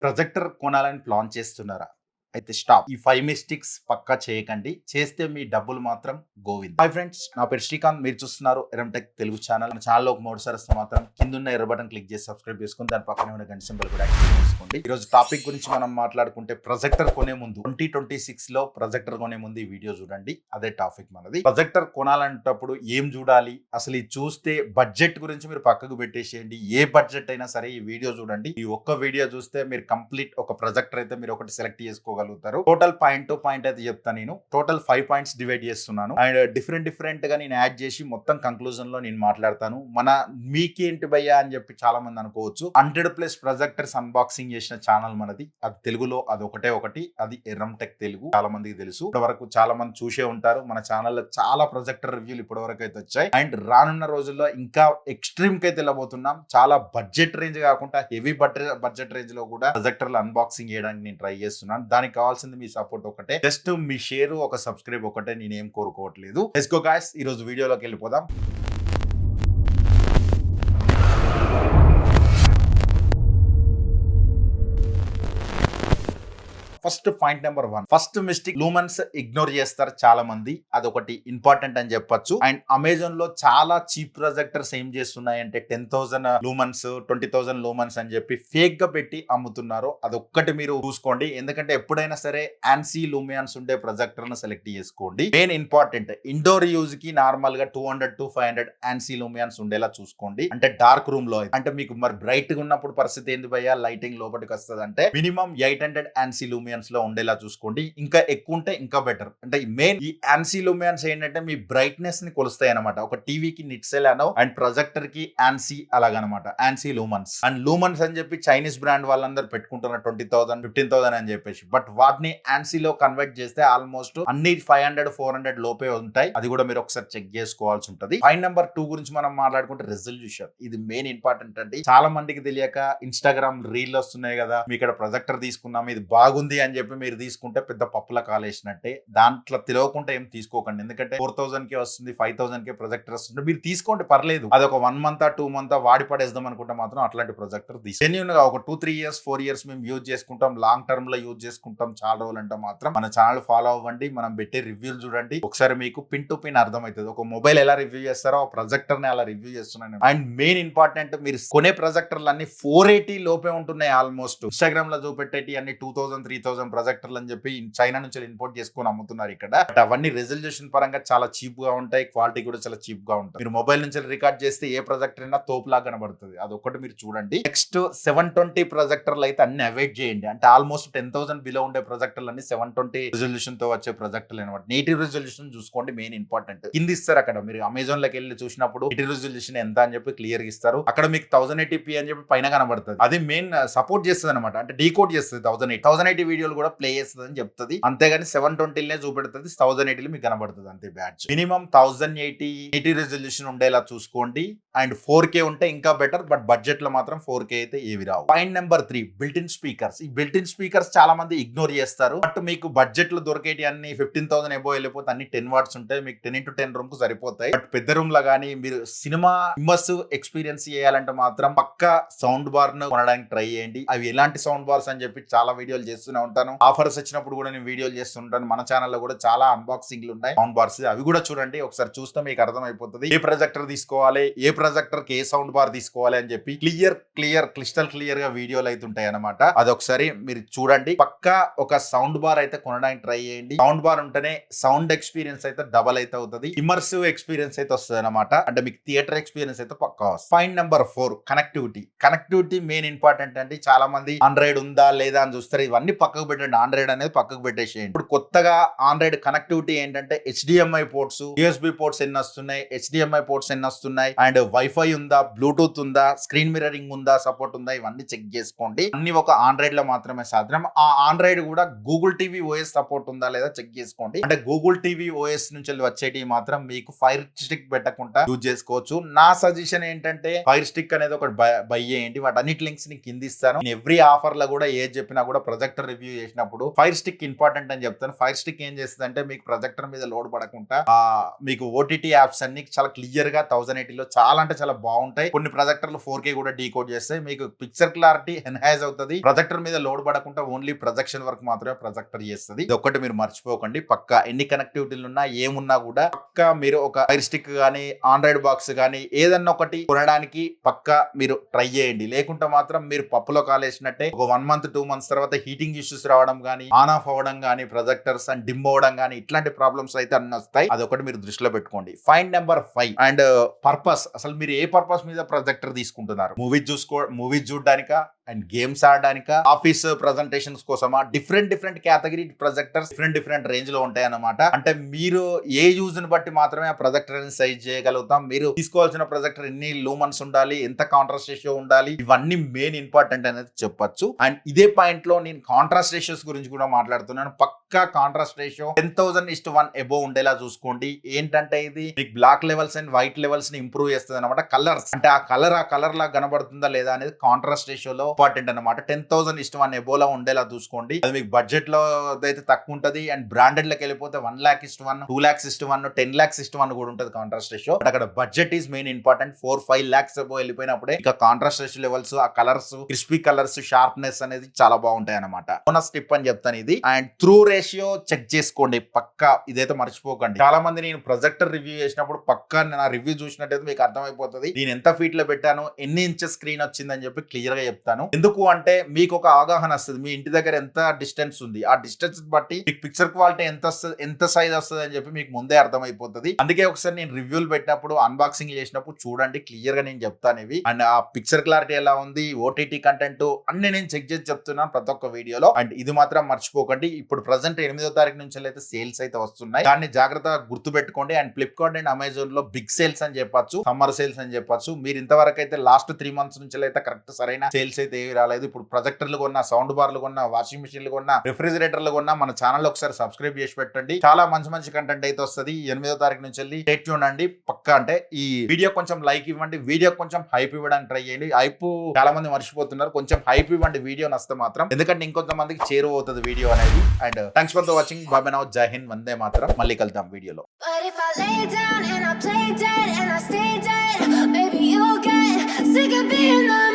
Projector కొనాలని plan చేస్తున్నారా? అయితే స్టాప్. ఈ 5 మిస్టేక్స్ పక్కా చేయకండి. చేస్తే మీ డబ్బులు మాత్రం గోవింద. హాయ్ ఫ్రెండ్స్, నా పేరు శ్రీకాంత్. మీరు చూస్తున్నారు ఎరంటెక్ తెలుగు ఛానల్. మన ఛానల్లో ఒక మూడుసారి వస్తే మాత్రం కిందున్న ఎర్ర బటన్ క్లిక్ చేసి సబ్స్క్రైబ్ చేసుకుని దాని పక్కనే ఉన్న గంట సింబల్ కూడా యాక్టివేట్ చేసుకోండి. ఈ రోజు టాపిక్ గురించి మనం మాట్లాడుకుంటే ప్రొజెక్టర్ కొనే ముందు 2026 లో ప్రొజెక్టర్ కొనే ముందు ఈ వీడియో చూడండి. అదే టాపిక్ మనది. ప్రొజెక్టర్ కొనాలంటప్పుడు ఏం చూడాలి, అసలు ఇది చూస్తే బడ్జెట్ గురించి మీరు పక్కకు పెట్టేసేయండి. ఏ బడ్జెట్ అయినా సరే ఈ వీడియో చూడండి. ఈ ఒక్క వీడియో చూస్తే మీరు కంప్లీట్ ఒక ప్రొజెక్టర్ అయితే మీరు ఒకటి సెలెక్ట్ చేసుకోగలుగుతారు. టోటల్ పాయింట్ టు పాయింట్ అయితే చెప్తాను. నేను టోటల్ 5 పాయింట్స్ డివైడ్ చేస్తున్నాను అండ్ డిఫరెంట్ గా నేను యాడ్ చేసి మొత్తం కంక్లూజన్ లో నేను మాట్లాడతాను. మీకేంటి భయ్యా అని చెప్పి చాలా మంది అనుకోవచ్చు. 100+ ప్రొజెక్టర్స్ అన్బాక్సింగ్ చేసిన ఛానల్ మనది. అది తెలుగులో అది ఒకటి, అది ఎరంటెక్ తెలుగు. చాలా మందికి తెలుసు. ఇప్పటి వరకు చాలా మంది చూసే ఉంటారు. మన ఛానల్లో చాలా ప్రొజెక్టర్ రివ్యూలు ఇప్పటి వరకు అయితే వచ్చాయి అండ్ రానున్న రోజుల్లో ఇంకా ఎక్స్ట్రీమ్ కి అయితే వెళ్ళబోతున్నాం. చాలా బడ్జెట్ రేంజ్ కాకుండా హెవీ బడ్జెట్ రేంజ్ లో కూడా ప్రొజెక్టర్లు అన్బాక్సింగ్ చేయడానికి నేను ట్రై చేస్తున్నాను. దానికి కావాల్సింది మీ సపోర్ట్ ఒకటే, జస్ట్ మీ షేర్, ఒక సబ్స్క్రైబ్ ఒకటే. నేనేం కోరుకోవట్లేదు. లెట్స్ గో గైస్, ఈ రోజు వీడియోలోకి వెళ్ళిపోదాం. First point number 1, first mistake, lumens ignore చేస్తారు చాలా మంది. అదొకటి ఇంపార్టెంట్ అని చెప్పొచ్చు. అండ్ అమెజాన్ లో చాలా చీప్ ప్రొజెక్టర్స్ ఏం చేస్తున్నాయంటే 10,000 లూమన్స్ 20,000 లూమన్స్ అని చెప్పి ఫేక్ గా పెట్టి అమ్ముతున్నారు. అదొక్కటి మీరు చూసుకోండి. ఎందుకంటే ఎప్పుడైనా సరే ఆన్సీ లూమియాన్స్ ఉండే ప్రొజెక్టర్ ను సెలెక్ట్ చేసుకోండి. మెయిన్ ఇంపార్టెంట్, ఇండోర్ యూజ్ కి నార్మల్ గా 200 to 500 ఆన్సీ లూమియాన్స్ ఉండేలా చూసుకోండి. అంటే డార్క్ రూమ్ లో. అంటే మీకు మరి బ్రైట్ గా ఉన్నప్పుడు పరిస్థితి ఏంది భయ్యా, లైటింగ్ లోపలికి వస్తుంది అంటే మినిమం 800 ఆన్సీ లూమియాన్స్ లో ఉండేలా చూసుకోండి. ఇంకా ఎక్కువ ఉంటే ఇంకా బెటర్. అంటే మెయిన్ ఈ ఆన్సీ లూమియాన్స్ ఏంటంటే మీ బ్రైట్నెస్ ని కొలుస్తాయి అనమాట. ఒక టీవీకి నిట్సెల్ అనో అండ్ ప్రొజెక్టర్ కి ఆన్సీ అలాగనమాట. ఆన్సీ లూమన్స్ అండ్ లూమన్స్ అని చెప్పి చైనీస్ బ్రాండ్ వాళ్ళందరూ పెట్టుకుంటున్నారు 20,000 15,000 అని చెప్పేసి. బట్ వాటిని ఆన్సీలో కన్వర్ట్ చేస్తే ఆల్మోస్ట్ అన్ని 500 400 లోపే ఉంటాయి. అది కూడా మీరు ఒకసారి చెక్ చేసుకోవాల్సి ఉంటుంది. పాయింట్ నెంబర్ 2 గురించి మనం మాట్లాడుకుంటే రెజల్యూషన్. ఇది మెయిన్ ఇంపార్టెంట్ అండి. చాలా మందికి తెలియక ఇన్స్టాగ్రామ్ రీల్ వస్తున్నాయి కదా, మీ ఇక్కడ ప్రొజెక్టర్ తీసుకున్నాం ఇది బాగుంది అని చెప్పి మీరు తీసుకుంటే పెద్ద పప్పుల కాలేసినట్టే. దాంట్లో తెలియకుండా ఏం తీసుకోకండి. ఎందుకంటే 4,000 కే వస్తుంది, 5,000 కే ప్రొజెక్టర్ వస్తుంది. మీరు తీసుకోండి, పర్లేదు. అది ఒక 1 month 2 month వాడి పడేద్దాం అనుకుంటే మాత్రం అట్లాంటి ప్రొజెక్టర్ జెన్యూన్ గా ఒక 2-3 years 4 years మేము యూజ్ చేసుకుంటాం, లాంగ్ టర్మ్ లో యూజ్ చేసుకుంటాం చాలా రోజులు అంటే మాత్రం మన ఛానల్ ఫాలో అవ్వండి. మనం పెట్టే రివ్యూలు చూడండి. ఒకసారి మీకు పిన్ టు పిన్ అర్థమవుతుంది. ఒక మొబైల్ ఎలా రివ్యూ చేస్తారో ఆ ప్రొజెక్టర్ ని అలా రివ్యూ చేస్తున్నాను. అండ్ మెయిన్ ఇంపార్టెంట్, మీరు కొనే ప్రొజెక్టర్లు అన్ని 480 లోపే ఉంటున్నాయి. ఆల్మోస్ట్ ఇన్స్టాగ్రామ్ లో చూపెట్టేటి అన్ని 2,000 3,000 ప్రొజెక్టర్లు అని చెప్పి చైనా నుంచి ఇంపోర్ట్ చేసుకొని అమ్ముతున్నారు ఇక్కడ. బట్ అవన్నీ రెజల్యూషన్ పరంగా చాలా చీప్ గా ఉంటాయి, క్వాలిటీ కూడా చాలా చీప్ గా ఉంటుంది. మీరు మొబైల్ నుంచి రికార్డ్ చేస్తే ఏ ప్రొజెక్టర్ అయినా తోపులాగా కనబడుతుంది. అదొకటి మీరు చూడండి. నెక్స్ట్ 720 ప్రొజెక్టర్లు అయితే అన్ని అవాయిడ్ చేయండి. అంటే ఆల్మోస్ట్ 10,000 బిలో ఉండే ప్రొజెక్టర్లు అన్ని 720 రెజల్యూషన్ తో వచ్చే ప్రొజెక్టర్లు అనమాట. నేటివ్ రెజల్యూషన్ చూసుకోండి, మెయిన్ ఇంపార్టెంట్. కింద ఇస్తారు అక్కడ, మీరు అమెజాన్ లోకి వెళ్ళి చూసినప్పుడు నేటివ్ రెజల్యూషన్ ఎంత అని చెప్పి క్లియర్ ఇస్తారు. అక్కడ మీకు 1080p అని చెప్పి పైన కనబడుతుంది. అది మెయిన్ సపోర్ట్ చేస్తుంది అనమాట. అంటే డీకోడ్ చేస్తుంది. 1080 వీడియోలు కూడా ప్లే చేస్తుంది అని చెప్తుంది. అంతేగాని 720 చూపెడుతుంది, 1080 మీకు కనబడుతుంది అంతే. బ్యాచ్ మినిమం 1080 రెజల్యూషన్ ఉండేలా చూసుకోండి. అండ్ 4K ఉంటే ఇంకా బెటర్. బట్ బడ్జెట్ లో మాత్రం 4K అయితే ఏవి రావు. Point number 3, built-in speakers. ఈ బిల్ట్-ఇన్ స్పీకర్స్ చాలా మంది ఇగ్నోర్ చేస్తారు. బట్ మీకు బడ్జెట్ లో దొరికేటి అన్ని 15,000 ఎబో వెళ్ళిపోతే అన్ని 10 watts ఉంటాయి. మీకు 10x10 రూమ్ కు సరిపోతాయి. బట్ పెద్ద రూమ్ లో కానీ మీరు సినిమా ఇమ్మర్సివ్ ఎక్స్పీరియన్స్ చేయాలంటే మాత్రం పక్కా సౌండ్ బార్ ను కొనడానికి ట్రై చేయండి. అవి ఎలాంటి సౌండ్ బార్స్ అని చెప్పి చాలా వీడియోలు చేస్తూనే ఉంటాను. ఆఫర్స్ వచ్చినప్పుడు కూడా నేను వీడియోలు చేస్తుంటాను. మన ఛానల్లో కూడా చాలా అన్బాక్సింగ్లు ఉన్నాయి సౌండ్ బార్స్. అవి కూడా చూడండి. ఒకసారి చూస్తే మీకు అర్థమైపోతుంది ఏ ప్రొజెక్టర్ తీసుకోవాలి, ఏ ప్రొజెక్టర్ కి ఏ సౌండ్ బార్ తీసుకోవాలి అని చెప్పి క్లిస్టల్ క్లియర్ గా వీడియోలు అయితే ఉంటాయి అనమాట. అదొకసారి మీరు చూడండి. పక్కా ఒక సౌండ్ బార్ అయితే కొనడానికి ట్రై చేయండి. సౌండ్ బార్ ఉంటేనే సౌండ్ ఎక్స్పీరియన్స్ అయితే డబల్ అయితే అవుతుంది, ఇమర్సివ్ ఎక్స్పీరియన్స్ అయితే వస్తుంది అనమాట. అంటే మీకు థియేటర్ ఎక్స్పీరియన్స్ అయితే పక్కా వస్తుంది. Point number 4, connectivity main important అండి. చాలా మంది ఆండ్రాయిడ్ ఉందా లేదా అని చూస్తారు. ఇవన్నీ పక్కకు పెట్టండి. ఆండ్రాయిడ్ అనేది పక్కకు పెట్టేసేయండి. ఇప్పుడు కొత్తగా ఆండ్రాయిడ్ కనెక్టివిటీ ఏంటంటే HDMI పోర్ట్స్, USB పోర్ట్స్ ఎన్ని వస్తున్నాయి, HDMI పోర్ట్స్ ఎన్ని వస్తున్నాయి, అండ్ వైఫై ఉందా, బ్లూటూత్ ఉందా, స్క్రీన్ మిర్రరింగ్ ఉందా, సపోర్ట్ ఉందా, ఇవన్నీ చెక్ చేసుకోండి. అన్ని ఒక ఆండ్రాయిడ్ లో మాత్రమే సాధ్యం. ఆ ఆండ్రాయిడ్ కూడా గూగుల్ టీవీ OS సపోర్ట్ ఉందా లేదా చెక్ చేసుకోండి. అంటే గూగుల్ టీవీ OS నుంచి వచ్చేటి మాత్రం మీకు ఫైర్ స్టిక్ పెట్టకుండా యూజ్ చేసుకోవచ్చు. నా సజెషన్ ఏంటంటే ఫైర్ స్టిక్ అనేది ఒకటి బై చేయండి. వాటి అన్నిటి లింక్స్ ని కింద ఇస్తాను. ఎవ్రీ ఆఫర్ లో కూడా ఏది చెప్పినా కూడా ప్రొజెక్టర్ రివ్యూ రివ్యూ చేసినప్పుడు ఫైర్ స్టిక్ ఇంపార్టెంట్ అని చెప్తాను. ఫైర్ స్టిక్ ఏం చేస్తుంది అంటే మీకు ప్రొజెక్టర్ మీద లోడ్ పడకుండా మీకు ఓటీటీ యాప్స్ అన్ని చాలా క్లియర్ గా 1080లో చాలా అంటే చాలా బాగుంటాయి. కొన్ని ప్రొజెక్టర్లు 4K కూడా డీకోడ్ చేస్తాయి. మీకు పిక్చర్ క్లారిటీ ఎన్హాన్స్ అవుతుంది. ప్రొజెక్టర్ మీద లోడ్ పడకుండా ఓన్లీ ప్రొజెక్షన్ వరకు మాత్రమే ప్రొజెక్టర్ చేస్తుంది. ఇది ఒక్కటి మీరు మర్చిపోకండి. పక్కా ఎన్ని కనెక్టివిటీలు ఉన్నా ఏమున్నా కూడా పక్కా మీరు ఒక ఫైర్ స్టిక్ గానీ ఆండ్రాయిడ్ బాక్స్ గానీ ఏదన్నా ఒకటి కొనడానికి పక్కా మీరు ట్రై చేయండి. లేకుంటే మాత్రం మీరు పప్పులో కాలేసినట్టే ఒక 1 month 2 months తర్వాత హీటింగ్ ఇష్యూస్ రావడం గానీ ఆన్ ఆఫ్ అవ్వడం గానీ ప్రొజెక్టర్స్ అండ్ డిమ్ అవ్వడం గానీ ఇట్లాంటి ప్రాబ్లమ్స్ అయితే అన్ని వస్తాయి. అదొకటి మీరు దృష్టిలో పెట్టుకోండి. Point number 5 and purpose. అసలు మీరు ఏ పర్పస్ మీద ప్రొజెక్టర్ తీసుకుంటున్నారు? మూవీస్ చూడడానికా అండ్ గేమ్స్ ఆడడానిక, ఆఫీస్ ప్రజెంటేషన్స్ కోసమా? Different category projectors different range లో ఉంటాయి అన్నమాట. అంటే మీరు ఏ యూజ్ ని బట్టి మాత్రమే ఆ ప్రొజెక్టర్ సైజ్ చేయగలుగుతాం. మీరు తీసుకోవాల్సిన ప్రొజెక్టర్ ఎన్ని లూమన్స్ ఉండాలి, ఎంత కాంట్రాస్ట్ రేషియో ఉండాలి, ఇవన్నీ మెయిన్ ఇంపార్టెంట్ అనేది చెప్పొచ్చు. అండ్ ఇదే పాయింట్ లో నేను కాంట్రాస్ట్ రేషియోస్ గురించి కూడా మాట్లాడుతున్నాను. పక్కా కాంట్రాస్ట్ రేషియో 10,000:1 అబోవ్ ఉండేలా చూసుకోండి. ఏంటంటే ఇది మీకు black levels and white levels ని ఇంప్రూవ్ చేస్తుంది అనమాట. కలర్స్ అంటే ఆ కలర్ లా కనబడుతుందా లేదా అనేది కాంట్రాస్ట్ రేషియోలో ఇంపార్టెంట్ అనమాట. 10,000:1 ఎబోలా ఉండేలా చూసుకోండి. అది మీకు బడ్జెట్ లో అయితే తక్కువ ఉంటది. అండ్ బ్రాండెడ్ లకి వెళ్ళిపోతే 1,00,000:1, 2,00,000:1, 10,00,000:1 కూడా ఉంటది కాంట్రాస్ట్ రేషియో. అక్కడ budget is main important. 4-5 lakhs above వెళ్ళిపోయినప్పుడే ఇక కాంట్రాస్ట్ రేషియో లెవెల్స్, ఆ కలర్స్, క్రిస్పీ కలర్స్, షార్ప్నెస్ అనేది చాలా బాగుంటాయి అనమాట. బోనస్ టిప్ అని చెప్తాను ఇది. అండ్ త్రూ రేషియో చెక్ చేసుకోండి పక్కా. ఇదైతే మర్చిపోకండి. చాలా మంది నేను ప్రొజెక్టర్ రివ్యూ చేసినప్పుడు పక్కా నా రివ్యూ చూసినట్టయితే మీకు అర్థమైపోతుంది నేను ఎంత ఫీట్ లో పెట్టాను, ఎన్ని ఇంచెస్ స్క్రీన్ వచ్చిందని చెప్పి క్లియర్ గా చెప్తాను. ఎందుకు అంటే మీకు ఒక అవగాహన వస్తుంది. మీ ఇంటి దగ్గర ఎంత డిస్టెన్స్ ఉంది, ఆ డిస్టెన్స్ బట్టి మీకు పిక్చర్ క్వాలిటీ ఎంత సైజ్ వస్తుంది అని చెప్పి మీకు ముందే అర్థమైపోతుంది. అందుకే ఒకసారి నేను రివ్యూలు పెట్టినప్పుడు, అన్బాక్సింగ్ చేసినప్పుడు చూడండి, క్లియర్ గా నేను చెప్తాను ఇవి. అండ్ ఆ పిక్చర్ క్లారిటీ ఎలా ఉంది, ఓటీటీ కంటెంట్ అన్ని నేను చెక్ చేసి చెప్తున్నాను ప్రతి ఒక్క వీడియోలో. అండ్ ఇది మాత్రం మర్చిపోకండి. ఇప్పుడు ప్రెసెంట్ 8వ తారీఖు నుంచి అయితే సేల్స్ అయితే వస్తున్నాయి. దాన్ని జాగ్రత్తగా గుర్తు పెట్టుకోండి. అండ్ ఫ్లిప్కార్ట్ అండ్ అమెజాన్ లో బిగ్ సేల్స్ అని చెప్పొచ్చు, సమ్మర్ సేల్స్ అని చెప్పొచ్చు. మీరు ఇంతవరకు అయితే లాస్ట్ 3 months నుంచి అయితే కరెక్ట్ సరైన సేల్స్ అయితే ఏవి రాలేదు. ఇప్పుడు ప్రొజెక్టర్లు కొన్నా, సౌండ్ బార్లు కొన్నా, వాషింగ్ మిషన్లు కొన్నా, రిఫ్రిజిరేటర్లు కొన్నా మన ఛానల్ ఒకసారి సబ్స్క్రైబ్ చేసి పెట్టండి. చాలా మంచి కంటెంట్ అయితే వస్తుంది. 8వ తారీఖు నుంచి వెళ్ళి స్టే ట్యూన్ అండి పక్కా. అంటే ఈ వీడియో కొంచెం లైక్ ఇవ్వండి, వీడియో కొంచెం హైప్ ఇవ్వడానికి ట్రై చేయండి. హైప్ చాలా మంది మర్చిపోతున్నారు, కొంచెం హైప్ ఇవ్వండి వీడియో నస్తే మాత్రం, ఎందుకంటే ఇంకొంతమందికి చేరువవుతుంది వీడియో అనేది. And thanks for watching. Bye now. జై హింద్, వందే మాతరం. మళ్ళీ కలుద్దాం వీడియోలో. Sick of being the